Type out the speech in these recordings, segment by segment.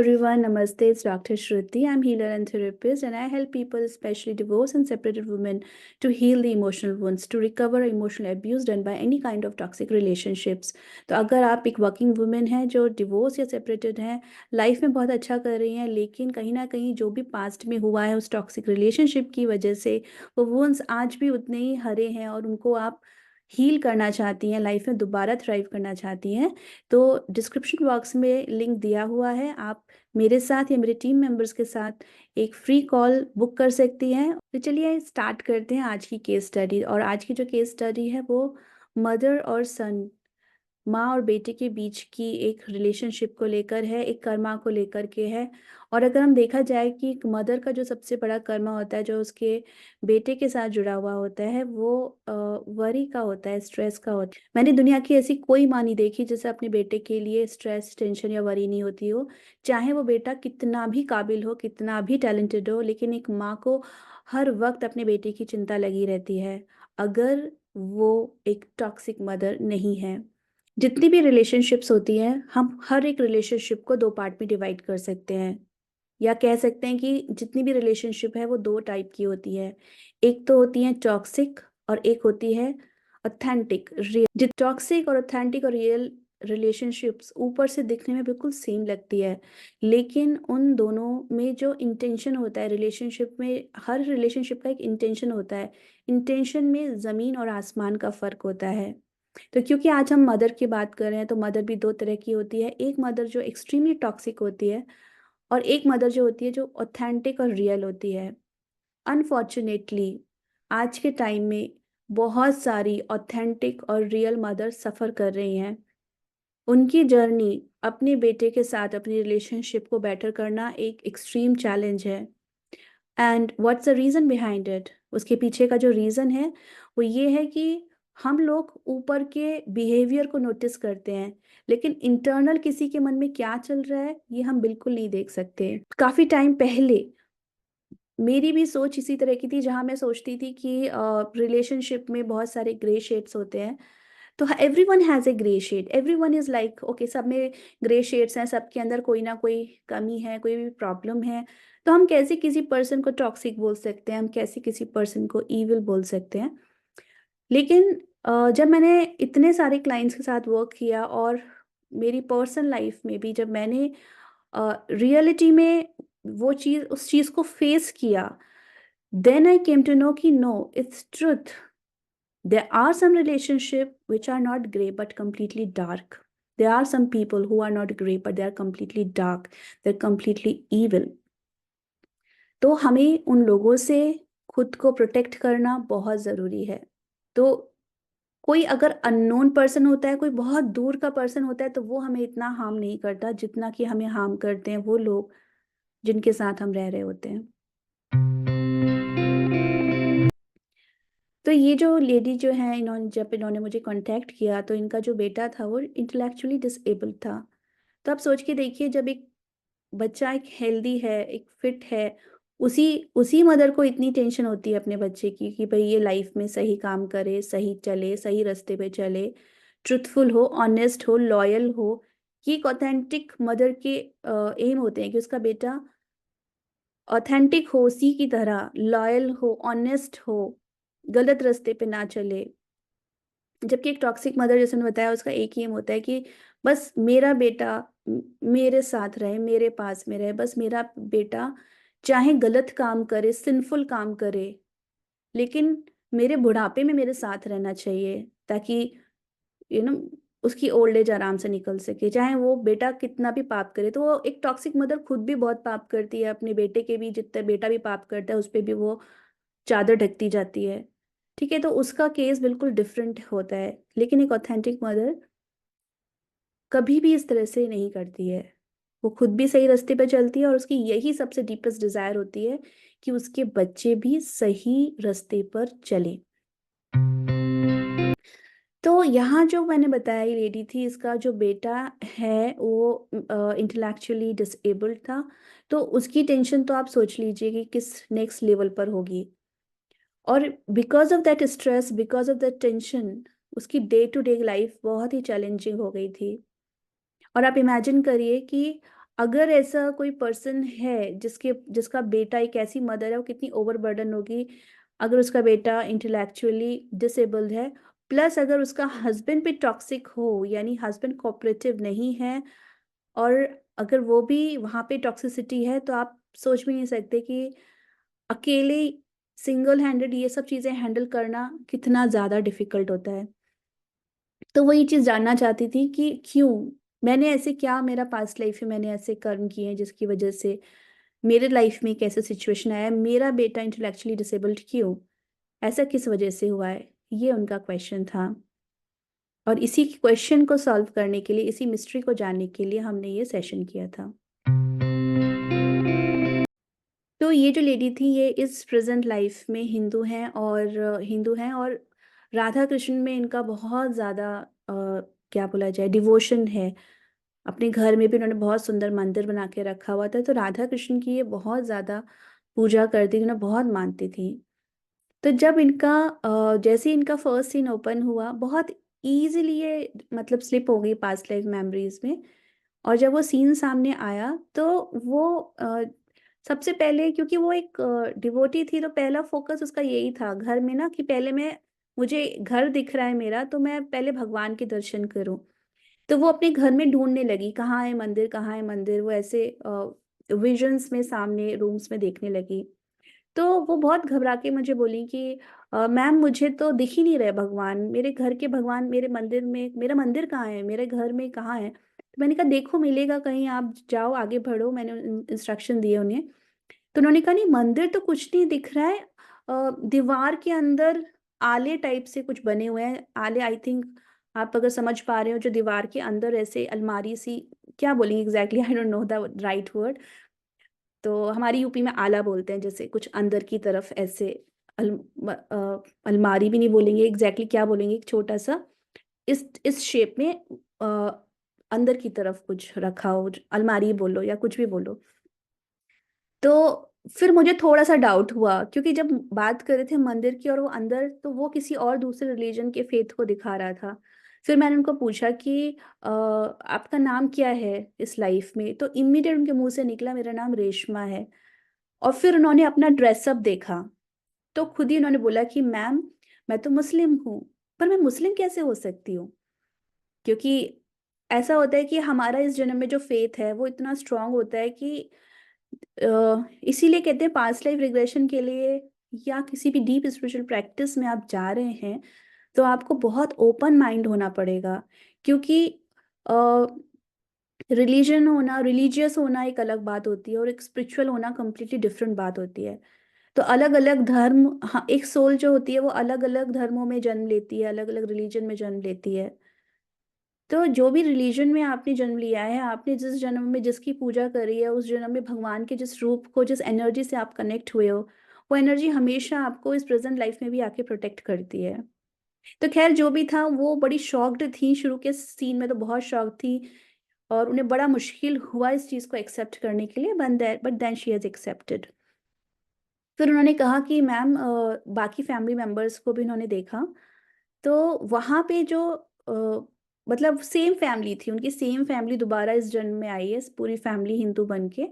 everyone, Namaste. It's Dr. Shruti. I'm healer and therapist, and I help people, especially divorced and separated women, to heal the emotional wounds, to recover emotional abuse done by any kind of toxic relationships. तो अगर आप एक working women हैं जो divorce या separated हैं, life में बहुत अच्छा कर रही हैं, लेकिन कहीं ना कहीं जो भी पास्ट में हुआ है उस टॉक्सिक रिलेशनशिप की वजह से वो वुंड्स आज भी उतने ही हरे हैं और उनको आप हील करना चाहती हैं, लाइफ में दोबारा थ्राइव करना चाहती हैं, तो डिस्क्रिप्शन बॉक्स में लिंक दिया हुआ है। आप मेरे साथ या मेरे टीम मेंबर्स के साथ एक फ्री कॉल बुक कर सकती हैं। तो चलिए स्टार्ट करते हैं आज की केस स्टडी। और आज की जो केस स्टडी है वो मदर और सन, माँ और बेटे के बीच की एक रिलेशनशिप को लेकर है, एक कर्मा को लेकर के है। और अगर हम देखा जाए कि एक मदर का जो सबसे बड़ा कर्मा होता है जो उसके बेटे के साथ जुड़ा हुआ होता है वो वरी का होता है, स्ट्रेस का होता है। मैंने दुनिया की ऐसी कोई माँ नहीं देखी जिसे अपने बेटे के लिए स्ट्रेस, टेंशन या वरी नहीं होती हो, चाहे वो बेटा कितना भी काबिल हो, कितना भी टैलेंटेड हो, लेकिन एक माँ को हर वक्त अपने बेटे की चिंता लगी रहती है अगर वो एक टॉक्सिक मदर नहीं है। जितनी भी रिलेशनशिप्स होती हैं हम हर एक रिलेशनशिप को दो पार्ट में डिवाइड कर सकते हैं, या कह सकते हैं कि जितनी भी रिलेशनशिप है वो दो टाइप की होती है। एक तो होती है टॉक्सिक और एक होती है ऑथेंटिक रियल। जो टॉक्सिक और ऑथेंटिक और रियल रिलेशनशिप्स ऊपर से दिखने में बिल्कुल सेम लगती है, लेकिन उन दोनों में जो इंटेंशन होता है रिलेशनशिप में, हर रिलेशनशिप का एक इंटेंशन होता है। इंटेंशन में ज़मीन और आसमान का फ़र्क होता है। तो क्योंकि आज हम मदर की बात कर रहे हैं तो मदर भी दो तरह की होती है। एक मदर जो एक्सट्रीमली टॉक्सिक होती है और एक मदर जो होती है जो ऑथेंटिक और रियल होती है। अनफॉर्चुनेटली आज के टाइम में बहुत सारी ऑथेंटिक और रियल मदर सफ़र कर रही हैं। उनकी जर्नी अपने बेटे के साथ अपनी रिलेशनशिप को बेटर करना एक एक्सट्रीम चैलेंज है। And what's the reason behind it, उसके पीछे का जो रीज़न है वो ये है कि हम लोग ऊपर के बिहेवियर को नोटिस करते हैं, लेकिन इंटरनल किसी के मन में क्या चल रहा है ये हम बिल्कुल नहीं देख सकते। काफ़ी टाइम पहले मेरी भी सोच इसी तरह की थी, जहाँ मैं सोचती थी कि रिलेशनशिप में बहुत सारे ग्रे शेड्स होते हैं। तो everyone has a grey shade, everyone is like okay, सब में ग्रे शेड्स हैं, सबके अंदर कोई ना कोई कमी है, कोई भी प्रॉब्लम है। तो हम कैसे किसी पर्सन को टॉक्सिक बोल सकते हैं, हम कैसे किसी पर्सन को ईविल बोल सकते हैं। लेकिन जब मैंने इतने सारे क्लाइंट्स के साथ वर्क किया और मेरी पर्सनल लाइफ में भी जब मैंने रियलिटी में वो चीज़ उस चीज़ को फेस किया, then I came to know कि no, it's truth. There are some relationships which are not gray but completely dark. There are some people who are not gray but they are completely dark. They're completely evil. तो हमें उन लोगों से खुद को protect करना बहुत ज़रूरी है। तो कोई अगर अननोन पर्सन होता है, कोई बहुत दूर का पर्सन होता है, तो वो हमें इतना हार्म नहीं करता जितना कि हमें हार्म करते हैं वो लोग जिनके साथ हम रह रहे होते हैं। तो ये जो लेडी जो है, इन्होंने मुझे कांटेक्ट किया तो इनका जो बेटा था वो इंटेलेक्चुअली डिसेबल्ड था। तो आप सोच के देखिए, जब एक बच्चा एक हेल्दी है, एक फिट है, उसी उसी मदर को इतनी टेंशन होती है अपने बच्चे की कि भाई ये लाइफ में सही काम करे, सही चले, सही रास्ते पे चले, ट्रुथफुल हो, ऑनेस्ट हो, लॉयल हो। ये एक ऑथेंटिक मदर के एम होते हैं कि उसका बेटा ऑथेंटिक हो, उसी की तरह लॉयल हो, ऑनेस्ट हो, गलत रास्ते पे ना चले। जबकि एक टॉक्सिक मदर, जैसे मैंने बताया, उसका एक ही एम होता है कि बस मेरा बेटा मेरे साथ रहे, मेरे पास में रहे, बस मेरा बेटा चाहे गलत काम करे, सिंफुल काम करे, लेकिन मेरे बुढ़ापे में मेरे साथ रहना चाहिए, ताकि यू नो उसकी ओल्ड एज आराम से निकल सके, चाहे वो बेटा कितना भी पाप करे। तो वो एक टॉक्सिक मदर खुद भी बहुत पाप करती है, अपने बेटे के भी जितना बेटा भी पाप करता है उस पर भी वो चादर ढकती जाती है। ठीक है, तो उसका केस बिल्कुल डिफरेंट होता है, लेकिन एक ऑथेंटिक मदर कभी भी इस तरह से नहीं करती है। वो खुद भी सही रास्ते पर चलती है और उसकी यही सबसे डीपेस्ट डिजायर होती है कि उसके बच्चे भी सही रास्ते पर चलें। तो यहाँ जो मैंने बताया, ये लेडी थी, इसका जो बेटा है वो इंटेलेक्चुअली डिसेबल्ड था। तो उसकी टेंशन तो आप सोच लीजिए कि किस नेक्स्ट लेवल पर होगी। और because of that stress, because of that tension, उसकी डे टू डे लाइफ बहुत ही चैलेंजिंग हो गई थी। और आप इमेजिन करिए कि अगर ऐसा कोई पर्सन है जिसका बेटा एक ऐसी मदर है, वो कितनी ओवरबर्डन होगी अगर उसका बेटा इंटेलेक्चुअली डिसेबल्ड है, प्लस अगर उसका हस्बैंड भी टॉक्सिक हो, यानी हस्बैंड कोऑपरेटिव नहीं है, और अगर वो भी वहाँ पे टॉक्सिसिटी है, तो आप सोच भी नहीं सकते कि अकेले सिंगल हैंडेड ये सब चीज़ें हैंडल करना कितना ज़्यादा डिफिकल्ट होता है। तो वो ये चीज़ जानना चाहती थी कि क्यों मैंने ऐसे, क्या मेरा पास्ट लाइफ में मैंने ऐसे कर्म किए हैं जिसकी वजह से मेरे लाइफ में एक ऐसा सिचुएशन आया, मेरा बेटा इंटेलेक्चुअली डिसेबल्ड क्यों, ऐसा किस वजह से हुआ है, ये उनका क्वेश्चन था। और इसी क्वेश्चन को सॉल्व करने के लिए, इसी मिस्ट्री को जानने के लिए हमने ये सेशन किया था। तो ये जो लेडी थी, ये इस प्रेजेंट लाइफ में हिंदू हैं और राधा कृष्ण में इनका बहुत ज़्यादा क्या बोला जाए, डिवोशन है। अपने घर में भी उन्होंने बहुत सुंदर मंदिर बना के रखा हुआ था, तो राधा कृष्ण की ये बहुत ज़्यादा पूजा करती थी, उन्हें बहुत मानती थी। तो जब इनका जैसे ही इनका फर्स्ट सीन ओपन हुआ, बहुत इजीली ये मतलब स्लिप हो गई पास्ट लाइफ मेमोरीज में। और जब वो सीन सामने आया, तो वो सबसे पहले, क्योंकि वो एक डिवोटी थी, तो पहला फोकस उसका यही था घर में ना, कि पहले मुझे घर दिख रहा है मेरा, तो मैं पहले भगवान के दर्शन करूं। तो वो अपने घर में ढूंढने लगी, कहाँ है मंदिर, कहाँ है मंदिर, वो ऐसे विजन्स में सामने रूम्स में देखने लगी। तो वो बहुत घबरा के मुझे बोली कि मैम, मुझे तो दिख ही नहीं रहे भगवान, मेरे घर के भगवान मेरे मंदिर में, मेरा मंदिर कहाँ है, मेरे घर में कहाँ है। तो मैंने कहा देखो मिलेगा कहीं, आप जाओ आगे बढ़ो, मैंने इंस्ट्रक्शन दिए उन्हें। तो उन्होंने कहा नहीं, मंदिर तो कुछ नहीं दिख रहा है, दीवार के अंदर आले टाइप से कुछ बने हुए हैं, आले आई थिंक, आप अगर समझ पा रहे हो, जो दीवार के अंदर ऐसे अलमारी सी, क्या बोलेंगे exactly, I don't know the right word. तो हमारी यूपी में आला बोलते हैं, जैसे कुछ अंदर की तरफ ऐसे अल, अलमारी भी नहीं बोलेंगे एग्जैक्टली, क्या बोलेंगे, एक छोटा सा इस शेप में अंदर की तरफ कुछ रखा हो, अलमारी बोलो या कुछ भी बोलो। तो फिर मुझे थोड़ा सा डाउट हुआ, क्योंकि जब बात कर रहे थे मंदिर की और वो अंदर, तो वो किसी और दूसरे रिलीजन के फेथ को दिखा रहा था। फिर मैंने उनको पूछा कि आपका नाम क्या है इस लाइफ में, तो इमीडिएट उनके मुंह से निकला मेरा नाम रेशमा है। और फिर उन्होंने अपना ड्रेसअप देखा, तो खुद ही उन्होंने बोला कि मैम, मैं तो मुस्लिम हूँ, पर मैं मुस्लिम कैसे हो सकती हूँ, क्योंकि ऐसा होता है कि हमारा इस जन्म में जो फेथ है वो इतना स्ट्रांग होता है कि इसीलिए कहते हैं पास्ट लाइफ रिग्रेशन के लिए या किसी भी डीप स्पिरिचुअल प्रैक्टिस में आप जा रहे हैं, तो आपको बहुत ओपन माइंड होना पड़ेगा। क्योंकि रिलीजन होना, रिलीजियस होना एक अलग बात होती है, और एक स्पिरिचुअल होना कंप्लीटली डिफरेंट बात होती है। तो अलग अलग धर्म, हाँ, एक सोल जो होती है वो अलग अलग धर्मों में जन्म लेती है, अलग अलग रिलीजन में जन्म लेती है। तो जो भी रिलीजन में आपने जन्म लिया है, आपने जिस जन्म में जिसकी पूजा करी है, उस जन्म में भगवान के जिस रूप को, जिस एनर्जी से आप कनेक्ट हुए हो, वो एनर्जी हमेशा आपको इस प्रेजेंट लाइफ में भी आके प्रोटेक्ट करती है। तो खैर जो भी था, वो बड़ी शॉक्ड थी, शुरू के सीन में तो बहुत शॉक थी, और उन्हें बड़ा मुश्किल हुआ इस चीज़ को एक्सेप्ट करने के लिए, but then she has accepted. फिर उन्होंने कहा कि मैम, बाकी फैमिली मेम्बर्स को भी उन्होंने देखा, तो वहाँ पे जो मतलब सेम फैमिली थी उनकी, सेम फैमिली दोबारा इस जन्म में आई है, पूरी फैमिली हिंदू बन के।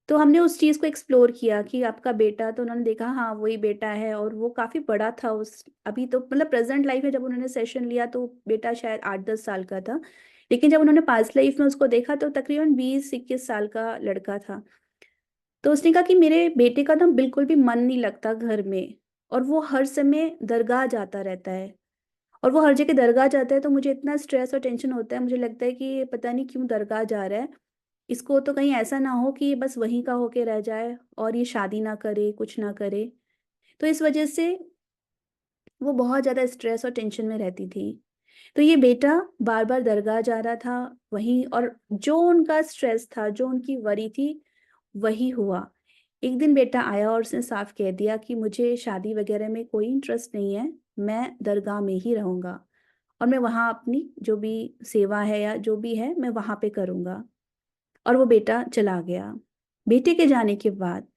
तो हमने उस चीज़ को एक्सप्लोर किया कि आपका बेटा, तो उन्होंने देखा हाँ वही बेटा है, और वो काफ़ी बड़ा था उस, अभी तो मतलब प्रेजेंट लाइफ में जब उन्होंने सेशन लिया तो बेटा शायद 8-10 साल का था, लेकिन जब उन्होंने पास्ट लाइफ में उसको देखा तो तकरीबन 20-21 साल का लड़का था। तो उसने कहा कि मेरे बेटे का ना बिल्कुल भी मन नहीं लगता घर में, और वो हर समय दरगाह जाता रहता है, और वो हर जगह दरगाह जाता है, तो मुझे इतना स्ट्रेस और टेंशन होता है, मुझे लगता है कि ये पता नहीं क्यों दरगाह जा रहा है, इसको तो कहीं ऐसा ना हो कि ये बस वहीं का होके रह जाए और ये शादी ना करे, कुछ ना करे। तो इस वजह से वो बहुत ज़्यादा स्ट्रेस और टेंशन में रहती थी। तो ये बेटा बार बार दरगाह जा रहा था वहीं, और जो उनका स्ट्रेस था, जो उनकी वरी थी, वही हुआ। एक दिन बेटा आया और उसने साफ कह दिया कि मुझे शादी वगैरह में कोई इंटरेस्ट नहीं है, मैं दरगाह में ही रहूंगा, और मैं वहाँ अपनी जो भी सेवा है या जो भी है मैं वहाँ पे करूँगा। और वो बेटा चला गया। बेटे के जाने के बाद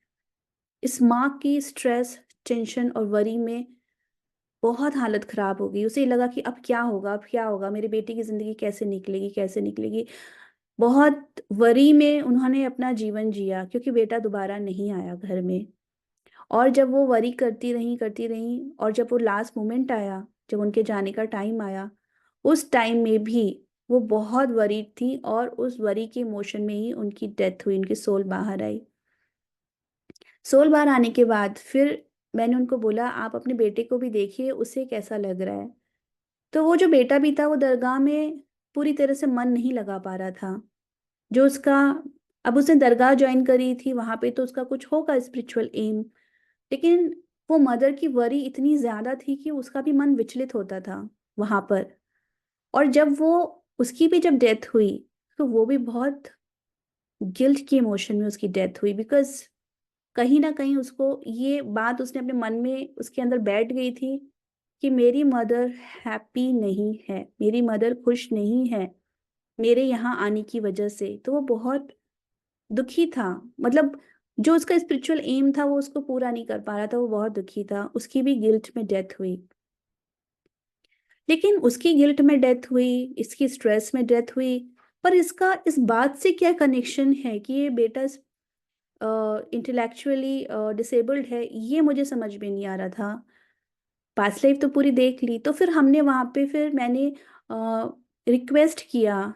इस माँ की स्ट्रेस, टेंशन और वरी में बहुत हालत खराब हो गई। उसे लगा कि अब क्या होगा, अब क्या होगा, मेरे बेटे की ज़िंदगी कैसे निकलेगी, कैसे निकलेगी। बहुत वरी में उन्होंने अपना जीवन जिया, क्योंकि बेटा दोबारा नहीं आया घर में। और जब वो वरी करती रही, और जब वो लास्ट मोमेंट आया, जब उनके जाने का टाइम आया, उस टाइम में भी वो बहुत वरीड थी, और उस वरी के इमोशन में ही उनकी डेथ हुई, उनकी सोल बाहर आई। सोल बाहर आने के बाद फिर मैंने उनको बोला, आप अपने बेटे को भी देखिए, उसे कैसा लग रहा है। तो वो जो बेटा भी था, वो दरगाह में पूरी तरह से मन नहीं लगा पा रहा था। जो उसका, अब उसने दरगाह ज्वाइन करी थी, वहां पे तो उसका कुछ होगा स्पिरिचुअल एम, लेकिन वो मदर की वरी इतनी ज्यादा थी कि उसका भी मन विचलित होता था वहां पर। और जब वो, उसकी भी जब डेथ हुई, तो वो भी बहुत गिल्ट की इमोशन में उसकी डेथ हुई, बिकॉज कहीं ना कहीं उसको ये बात, उसने अपने मन में उसके अंदर बैठ गई थी कि मेरी मदर हैप्पी नहीं है, मेरी मदर खुश नहीं है मेरे यहाँ आने की वजह से। तो वो बहुत दुखी था, मतलब जो उसका स्पिरिचुअल एम था वो उसको पूरा नहीं कर पा रहा था, वो बहुत दुखी था, उसकी भी गिल्ट में डेथ हुई। लेकिन उसकी गिल्ट में डेथ हुई, इसकी स्ट्रेस में डेथ हुई, पर इसका इस बात से क्या कनेक्शन है कि ये बेटा इंटेलेक्चुअली डिसेबल्ड है, ये मुझे समझ में नहीं आ रहा था। पास्ट लाइफ तो पूरी देख ली, तो फिर हमने वहाँ पे, फिर मैंने रिक्वेस्ट किया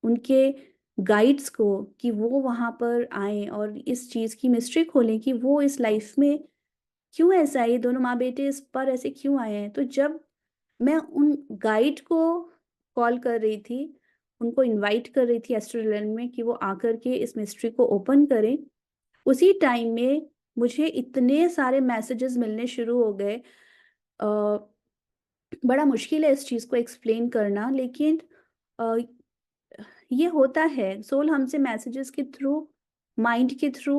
उनके गाइड्स को कि वो वहाँ पर आए और इस चीज़ की मिस्ट्री खोलें कि वो इस लाइफ में क्यों ऐसा है, ये दोनों माँ बेटे इस पर ऐसे क्यों आए हैं। तो जब मैं उन गाइड को कॉल कर रही थी, उनको इनवाइट कर रही थी एस्ट्रोलैंड में कि वो आकर के इस मिस्ट्री को ओपन करें, उसी टाइम में मुझे इतने सारे मैसेजेस मिलने शुरू हो गए। अ, बड़ा मुश्किल है इस चीज़ को एक्सप्लेन करना, लेकिन अ, ये होता है, सोल हमसे मैसेजेस के थ्रू, माइंड के थ्रू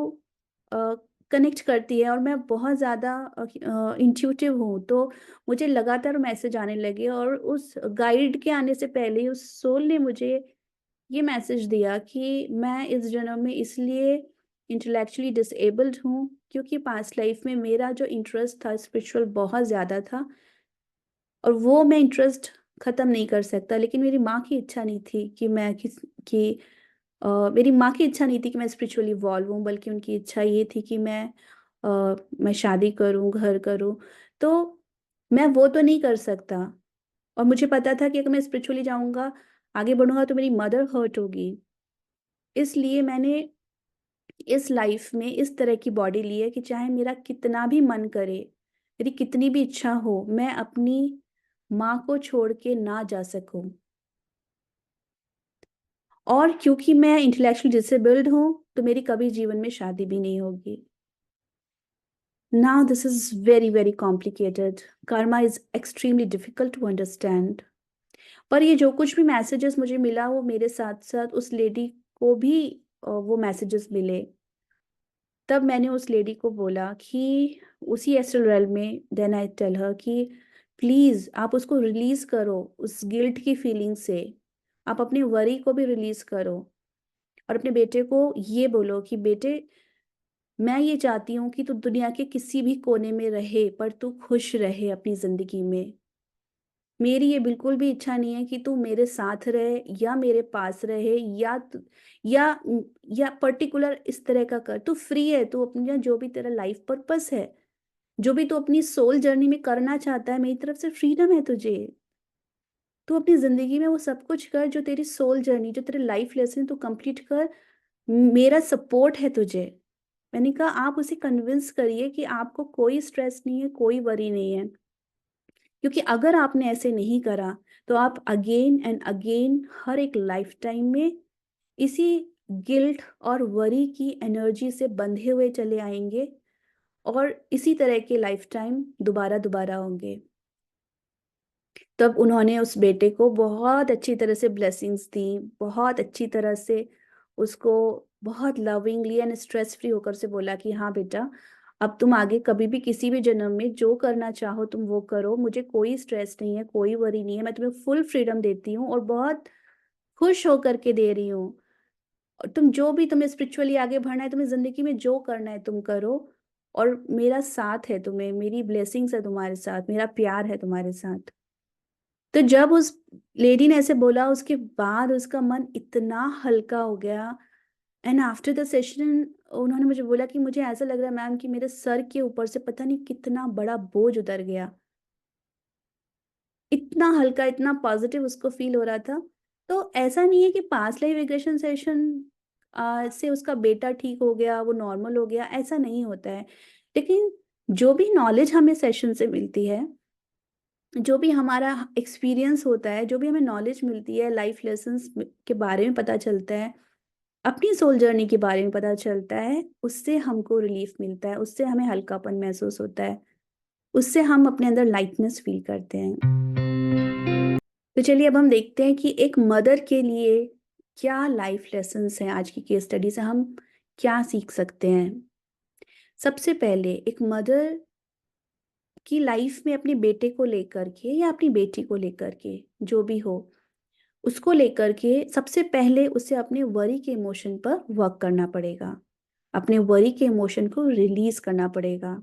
कनेक्ट करती है। और मैं बहुत ज़्यादा इंट्यूटिव हूँ, तो मुझे लगातार मैसेज आने लगे, और उस गाइड के आने से पहले ही उस सोल ने मुझे ये मैसेज दिया कि मैं इस जन्म में इसलिए इंटेलेक्चुअली डिसेबल्ड हूँ क्योंकि पास्ट लाइफ में मेरा जो इंटरेस्ट था स्पिरिचुअल बहुत ज़्यादा था, और वो मैं इंटरेस्ट ख़त्म नहीं कर सकता। लेकिन मेरी माँ की इच्छा नहीं थी कि मैं कि मेरी माँ की इच्छा नहीं थी कि मैं स्पिरिचुअली इवॉल्व हूँ, बल्कि उनकी इच्छा ये थी कि मैं शादी करूँ, घर करूँ। तो मैं वो तो नहीं कर सकता, और मुझे पता था कि अगर मैं स्पिरिचुअली जाऊँगा, आगे बढ़ूंगा, तो मेरी मदर हर्ट होगी। इसलिए मैंने इस लाइफ में इस तरह की बॉडी ली है कि चाहे मेरा कितना भी मन करे, मेरी कितनी भी इच्छा हो, मैं अपनी माँ को छोड़ के ना जा सकूं। और क्योंकि मैं इंटेलेक्चुअली डिसेबल्ड हूँ, तो मेरी कभी जीवन में शादी भी नहीं होगी। Now this is very very complicated. Karma is extremely difficult to understand. पर ये जो कुछ भी मैसेजेस मुझे मिला, वो मेरे साथ साथ उस लेडी को भी वो मैसेजेस मिले। तब मैंने उस लेडी को बोला कि उसी एस्ट्रल रेल में, देन आई टेल हर कि प्लीज आप उसको रिलीज करो उस गिल्ट की फीलिंग से, आप अपने वरी को भी रिलीज करो, और अपने बेटे को ये बोलो कि बेटे, मैं ये चाहती हूँ कि तू दुनिया के किसी भी कोने में रहे, पर तू खुश रहे अपनी जिंदगी में। मेरी ये बिल्कुल भी इच्छा नहीं है कि तू मेरे साथ रहे या मेरे पास रहे, या या पर्टिकुलर इस तरह का कर। तू फ्री है, तू अपना जो भी तेरा लाइफ पर्पस है, जो भी तू अपनी सोल जर्नी में करना चाहता है, मेरी तरफ से फ्रीडम है तुझे। तू अपनी जिंदगी में वो सब कुछ कर जो तेरी सोल जर्नी, जो तेरे लाइफ लेसन तू कंप्लीट कर। मेरा सपोर्ट है तुझे। मैंने कहा आप उसे कन्विंस करिए कि आपको कोई स्ट्रेस नहीं है, कोई वरी नहीं है, क्योंकि अगर आपने ऐसे नहीं करा, तो आप अगेन एंड अगेन हर एक लाइफ टाइम में इसी गिल्ट और वरी की एनर्जी से बंधे हुए चले आएंगे, और इसी तरह के लाइफ टाइम दोबारा दोबारा होंगे। तब उन्होंने उस बेटे को बहुत अच्छी तरह से ब्लेसिंग्स दी, बहुत अच्छी तरह से उसको बहुत लविंगली एंड स्ट्रेस फ्री होकर से बोला कि हाँ बेटा, अब तुम आगे कभी भी किसी भी जन्म में जो करना चाहो तुम वो करो, मुझे कोई स्ट्रेस नहीं है, कोई वरी नहीं है, मैं तुम्हें फुल फ्रीडम देती हूँ और बहुत खुश होकर के दे रही हूँ। और तुम जो भी, तुम्हें स्पिरिचुअली आगे बढ़ना है, तुम्हें जिंदगी में जो करना है तुम करो, और मेरा साथ है तुम्हें, मेरी ब्लेसिंग्स है तुम्हारे साथ, मेरा प्यार है तुम्हारे साथ। तो जब उस लेडी ने ऐसे बोला, उसके बाद उसका मन इतना हल्का हो गया। एंड आफ्टर द सेशन उन्होंने मुझे बोला कि मुझे ऐसा लग रहा है मैम कि मेरे सर के ऊपर से पता नहीं कितना बड़ा बोझ उतर गया। इतना हल्का, इतना पॉजिटिव उसको फील हो रहा था। तो ऐसा नहीं है कि पास्ट लाइफ रिग्रेशन सेशन से उसका बेटा ठीक हो गया, वो नॉर्मल हो गया, ऐसा नहीं होता है। लेकिन जो भी नॉलेज हमें सेशन से मिलती है, जो भी हमारा एक्सपीरियंस होता है, जो भी हमें नॉलेज मिलती है, लाइफ लेसन्स के बारे में पता चलता है, अपनी सोल जर्नी के बारे में पता चलता है, उससे हमको रिलीफ मिलता है, उससे हमें हल्कापन महसूस होता है, उससे हम अपने अंदर लाइटनेस फील करते हैं। तो चलिए अब हम देखते हैं कि एक मदर के लिए क्या लाइफ लेसन्स हैं। आज की केस स्टडी से हम क्या सीख सकते हैं। सबसे पहले एक मदर की लाइफ में अपने बेटे को लेकर के या अपनी बेटी को लेकर के, जो भी हो, उसको लेकर के सबसे पहले उसे अपने वरी के इमोशन पर वर्क करना पड़ेगा। अपने वरी के इमोशन को रिलीज करना पड़ेगा।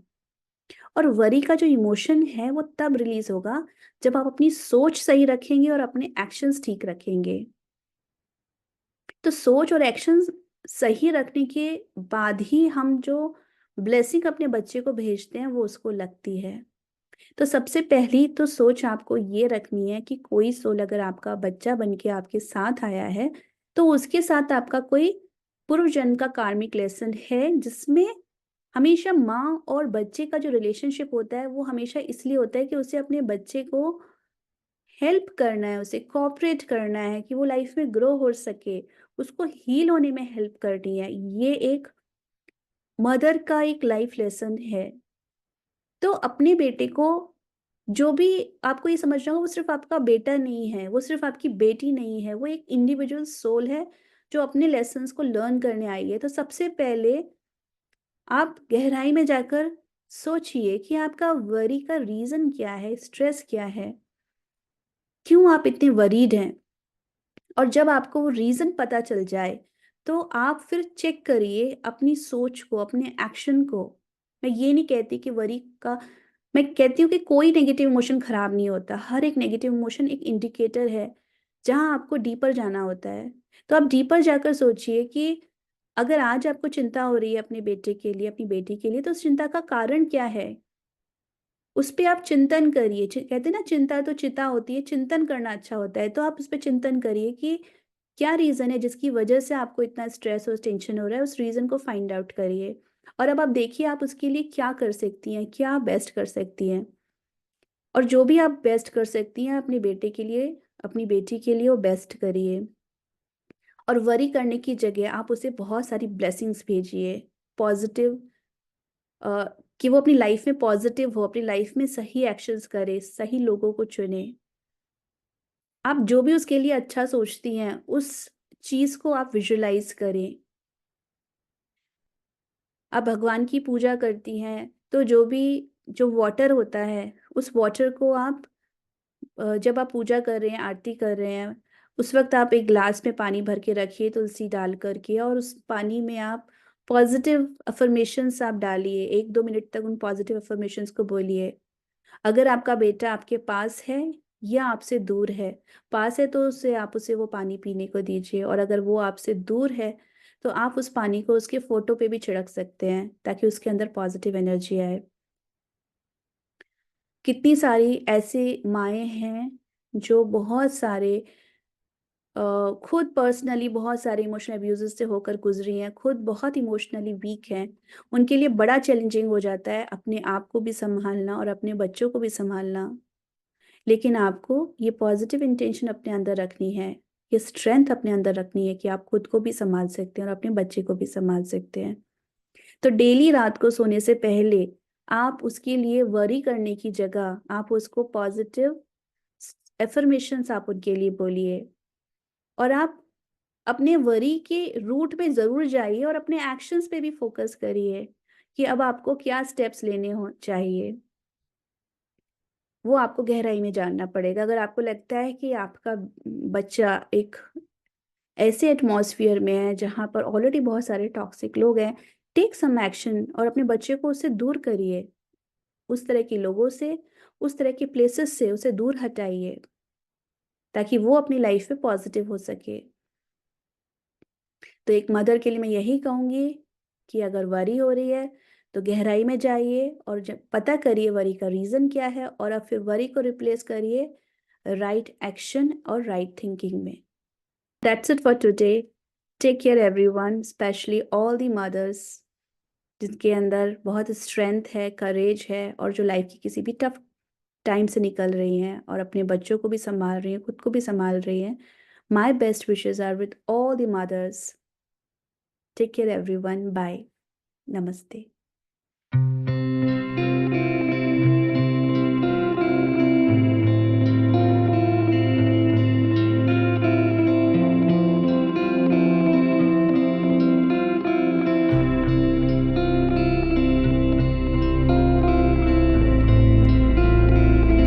और वरी का जो इमोशन है वो तब रिलीज होगा जब आप अपनी सोच सही रखेंगे और अपने एक्शंस ठीक रखेंगे। तो सोच और एक्शंस सही रखने के बाद ही हम जो ब्लेसिंग अपने बच्चे को भेजते हैं वो उसको लगती है। तो सबसे पहली तो सोच आपको ये रखनी है कि कोई सोल अगर आपका बच्चा बन के आपके साथ आया है तो उसके साथ आपका कोई पूर्व जन्म का कार्मिक लेसन है, जिसमें हमेशा माँ और बच्चे का जो रिलेशनशिप होता है वो हमेशा इसलिए होता है कि उसे अपने बच्चे को हेल्प करना है, उसे कोऑपरेट करना है कि वो लाइफ में ग्रो हो सके, उसको हील होने में हेल्प करनी है। ये एक मदर का एक लाइफ लेसन है। तो अपने बेटे को, जो भी, आपको ये समझना होगा वो सिर्फ आपका बेटा नहीं है, वो सिर्फ आपकी बेटी नहीं है, वो एक इंडिविजुअल सोल है जो अपने लेसन्स को लर्न करने आई है। तो सबसे पहले आप गहराई में जाकर सोचिए कि आपका वरी का रीजन क्या है, स्ट्रेस क्या है, क्यों आप इतने वरीड हैं। और जब आपको वो रीजन पता चल जाए तो आप फिर चेक करिए अपनी सोच को, अपने एक्शन को। मैं ये नहीं कहती कि वरी का, मैं कहती हूँ कि कोई नेगेटिव इमोशन खराब नहीं होता। हर एक नेगेटिव इमोशन एक इंडिकेटर है जहां आपको डीपर जाना होता है। तो आप डीपर जाकर सोचिए कि अगर आज आपको चिंता हो रही है अपने बेटे के लिए, अपनी बेटी के लिए, तो उस चिंता का कारण क्या है, उस पे आप चिंतन करिए। कहते हैं ना, चिंता तो चिता होती है, चिंतन करना अच्छा होता है। तो आप उस पर चिंतन करिए कि क्या रीजन है जिसकी वजह से आपको इतना स्ट्रेस और टेंशन हो रहा है, उस रीजन को फाइंड आउट करिए। और अब आप देखिए आप उसके लिए क्या कर सकती हैं, क्या बेस्ट कर सकती हैं। और जो भी आप बेस्ट कर सकती हैं अपने बेटे के लिए, अपनी बेटी के लिए, वो बेस्ट करिए। और वरी करने की जगह आप उसे बहुत सारी ब्लेसिंग्स भेजिए, पॉजिटिव, कि वो अपनी लाइफ में पॉजिटिव हो, अपनी लाइफ में सही एक्शंस करे, सही लोगों को चुने। आप जो भी उसके लिए अच्छा सोचती हैं उस चीज को आप विजुलाइज करें। आप भगवान की पूजा करती हैं तो जो भी, जो वाटर होता है, उस वाटर को आप जब आप पूजा कर रहे हैं, आरती कर रहे हैं, उस वक्त आप एक ग्लास में पानी भर के रखिए तुलसी डाल करके, और उस पानी में आप पॉजिटिव अफर्मेशंस आप डालिए। 1-2 मिनट तक उन पॉजिटिव अफर्मेशंस को बोलिए। अगर आपका बेटा आपके पास है या आपसे दूर है, पास है तो उसे, आप उसे वो पानी पीने को दीजिए। और अगर वो आपसे दूर है तो आप उस पानी को उसके फोटो पे भी छिड़क सकते हैं ताकि उसके अंदर पॉजिटिव एनर्जी आए। कितनी सारी ऐसे माएँ हैं जो बहुत सारे खुद पर्सनली बहुत सारे इमोशनल अब्यूजेस से होकर गुजरी हैं, खुद बहुत इमोशनली वीक हैं। उनके लिए बड़ा चैलेंजिंग हो जाता है अपने आप को भी संभालना और अपने बच्चों को भी संभालना। लेकिन आपको ये पॉजिटिव इंटेंशन अपने अंदर रखनी है, ये स्ट्रेंथ अपने अंदर रखनी है कि आप खुद को भी संभाल सकते हैं और अपने बच्चे को भी संभाल सकते हैं। तो डेली रात को सोने से पहले आप उसके लिए वरी करने की जगह आप उसको पॉजिटिव एफर्मेशंस आप उनके लिए बोलिए। और आप अपने वरी के रूट पे जरूर जाइए और अपने एक्शंस पे भी फोकस करिए कि अब आपको क्या स्टेप्स लेने हो चाहिए। वो आपको गहराई में जानना पड़ेगा। अगर आपको लगता है कि आपका बच्चा एक ऐसे एटमॉस्फेयर में है जहां पर ऑलरेडी बहुत सारे टॉक्सिक लोग हैं, टेक सम एक्शन और अपने बच्चे को उससे दूर करिए। उस तरह के लोगों से, उस तरह के प्लेसेस से उसे दूर हटाइए। ताकि वो अपनी लाइफ में पॉजिटिव हो सके। तो एक मदर के लिए मैं यही कहूँगी कि अगर वरी हो रही है तो गहराई में जाइए और जब पता करिए वरी का रीज़न क्या है, और अब फिर वरी को रिप्लेस करिए राइट एक्शन और राइट थिंकिंग में। That's it for today. Take care everyone, specially all the mothers जिनके अंदर बहुत स्ट्रेंथ है, करेज है, और जो लाइफ की किसी भी टफ टाइम से निकल रही हैं और अपने बच्चों को भी संभाल रही हैं, खुद को भी संभाल रही हैं। My best wishes are with all the mothers. Take care everyone, bye, नमस्ते।